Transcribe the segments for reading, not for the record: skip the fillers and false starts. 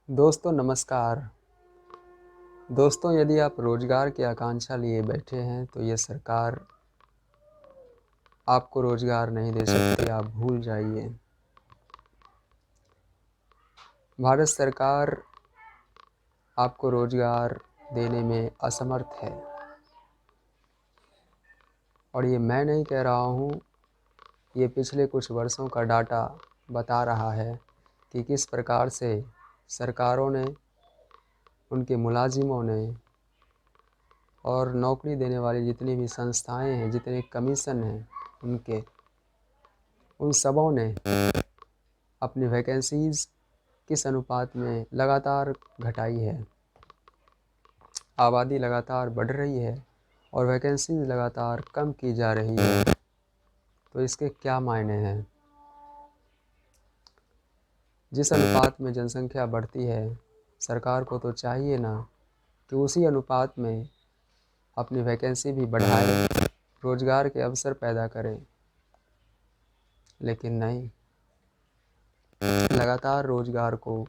दोस्तों नमस्कार। दोस्तों, यदि आप रोज़गार की आकांक्षा लिए बैठे हैं तो ये सरकार आपको रोज़गार नहीं दे सकती, आप भूल जाइए। भारत सरकार आपको रोज़गार देने में असमर्थ है। और ये मैं नहीं कह रहा हूँ, ये पिछले कुछ वर्षों का डाटा बता रहा है कि किस प्रकार से सरकारों ने, उनके मुलाजिमों ने और नौकरी देने वाली जितनी भी संस्थाएं हैं, जितने कमीशन हैं, उन सबों ने अपनी वैकेंसीज़ किस अनुपात में लगातार घटाई है। आबादी लगातार बढ़ रही है और वैकेंसीज लगातार कम की जा रही है। तो इसके क्या मायने हैं? जिस अनुपात में जनसंख्या बढ़ती है, सरकार को तो चाहिए ना कि उसी अनुपात में अपनी वैकेंसी भी बढ़ाए, रोज़गार के अवसर पैदा करें। लेकिन नहीं, लगातार रोज़गार को,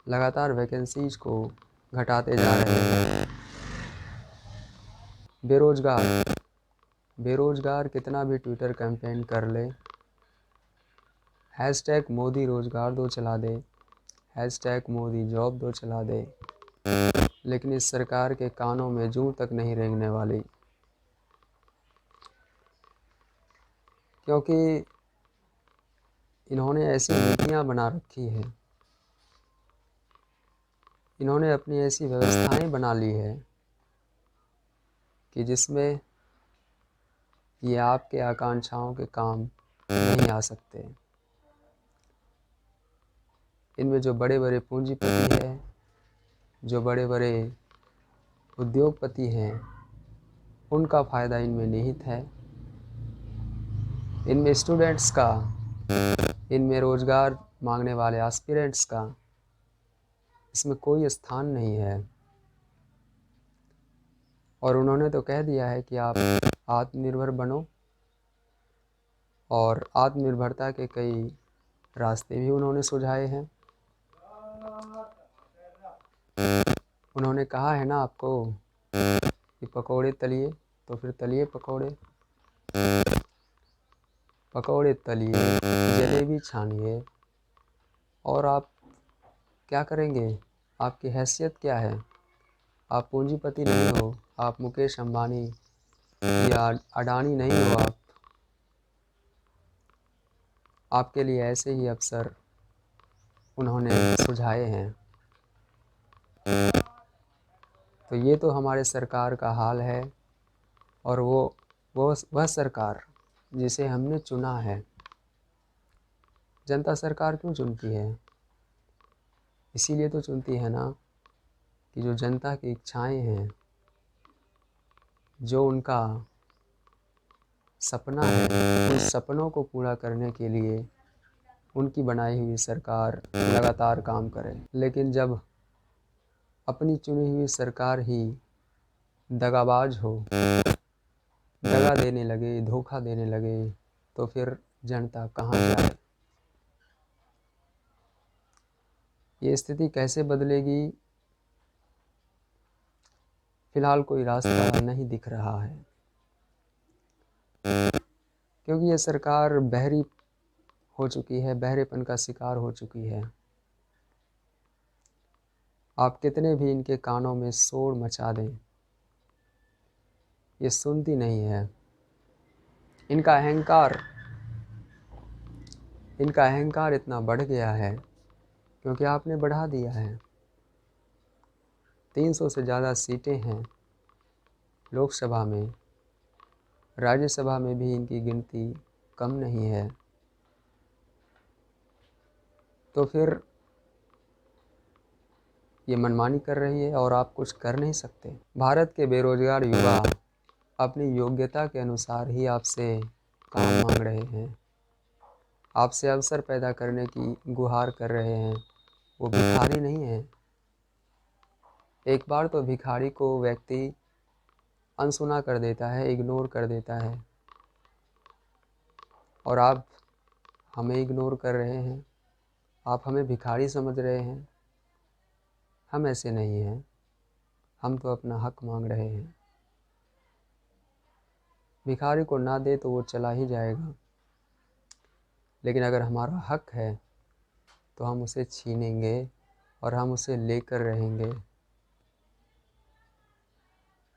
लगातार वैकेंसीज को घटाते जा रहे हैं। बेरोज़गार कितना भी ट्विटर कैंपेन कर ले, हैशटैग मोदी रोज़गार दो चला दे, हैशटैग मोदी जॉब दो चला दे, लेकिन इस सरकार के कानों में जूं तक नहीं रेंगने वाली। क्योंकि इन्होंने ऐसी नीतियां बना रखी है, इन्होंने अपनी ऐसी व्यवस्थाएं बना ली है कि जिसमें ये आपके आकांक्षाओं के काम नहीं आ सकते। इनमें जो बड़े बड़े पूंजीपति हैं, जो बड़े बड़े उद्योगपति हैं, उनका फ़ायदा इनमें निहित है। इनमें स्टूडेंट्स का, इनमें रोज़गार मांगने वाले एस्पिरेंट्स का, इसमें कोई स्थान नहीं है। और उन्होंने तो कह दिया है कि आप आत्मनिर्भर बनो, और आत्मनिर्भरता के कई रास्ते भी उन्होंने सुझाए हैं। उन्होंने कहा है ना आपको कि पकौड़े तलिए, तो फिर तलिए पकौड़े, पकौड़े तलिए, जलेबी छानिए। और आप क्या करेंगे? आपकी हैसियत क्या है? आप पूंजीपति नहीं हो, आप मुकेश अंबानी या अडानी नहीं हो। आपके लिए ऐसे ही अवसर उन्होंने सुझाए हैं। तो ये तो हमारे सरकार का हाल है। और वह सरकार जिसे हमने चुना है। जनता सरकार क्यों चुनती है? इसीलिए तो चुनती है ना कि जो जनता की इच्छाएं हैं, जो उनका सपना है, उन सपनों को पूरा करने के लिए उनकी बनाई हुई सरकार लगातार काम करे। लेकिन जब अपनी चुनी हुई सरकार ही दगाबाज हो, दगा देने लगे, धोखा देने लगे, तो फिर जनता कहाँ जाए? ये स्थिति कैसे बदलेगी? फिलहाल कोई रास्ता नहीं दिख रहा है, क्योंकि ये सरकार बहरी हो चुकी है, बहरेपन का शिकार हो चुकी है। आप कितने भी इनके कानों में शोर मचा दें, ये सुनती नहीं है। इनका अहंकार इतना बढ़ गया है क्योंकि आपने बढ़ा दिया है। 300 से ज़्यादा सीटें हैं लोकसभा में, राज्यसभा में भी इनकी गिनती कम नहीं है। तो फिर ये मनमानी कर रही है और आप कुछ कर नहीं सकते। भारत के बेरोजगार युवा अपनी योग्यता के अनुसार ही आपसे काम मांग रहे हैं, आपसे अवसर पैदा करने की गुहार कर रहे हैं। वो भिखारी नहीं है। एक बार तो भिखारी को व्यक्ति अनसुना कर देता है, इग्नोर कर देता है, और आप हमें इग्नोर कर रहे हैं, आप हमें भिखारी समझ रहे हैं। हम ऐसे नहीं हैं, हम तो अपना हक मांग रहे हैं। भिखारी को ना दे तो वो चला ही जाएगा, लेकिन अगर हमारा हक है तो हम उसे छीनेंगे और हम उसे लेकर रहेंगे।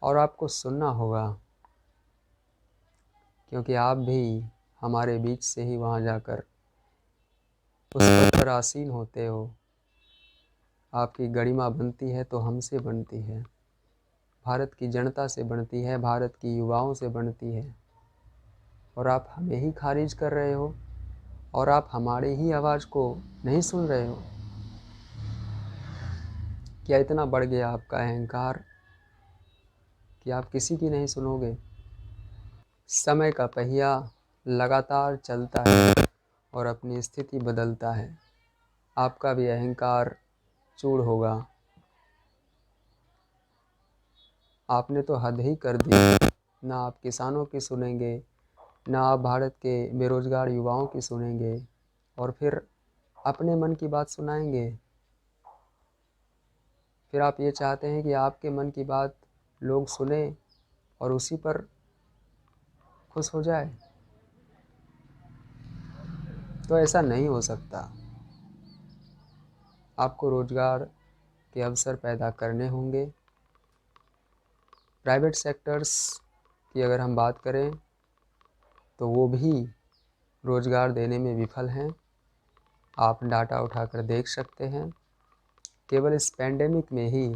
और आपको सुनना होगा, क्योंकि आप भी हमारे बीच से ही वहाँ जाकर उस पद पर आसीन होते हो। आपकी गरिमा बनती है तो हमसे बनती है, भारत की जनता से बनती है, भारत की युवाओं से बनती है। और आप हमें ही खारिज कर रहे हो, और आप हमारी ही आवाज़ को नहीं सुन रहे हो। क्या इतना बढ़ गया आपका अहंकार कि आप किसी की नहीं सुनोगे? समय का पहिया लगातार चलता है और अपनी स्थिति बदलता है। आपका भी अहंकार चूर होगा। आपने तो हद ही कर दी। ना आप किसानों की सुनेंगे, ना आप भारत के बेरोजगार युवाओं की सुनेंगे, और फिर अपने मन की बात सुनाएंगे। फिर आप ये चाहते हैं कि आपके मन की बात लोग सुने और उसी पर खुश हो जाए। तो ऐसा नहीं हो सकता। आपको रोजगार के अवसर पैदा करने होंगे। प्राइवेट सेक्टर्स की अगर हम बात करें तो वो भी रोजगार देने में विफल हैं। आप डाटा उठाकर देख सकते हैं, केवल इस पैंडेमिक में ही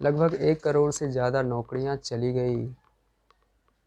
लगभग 1 करोड़ से ज़्यादा नौकरियां चली गई।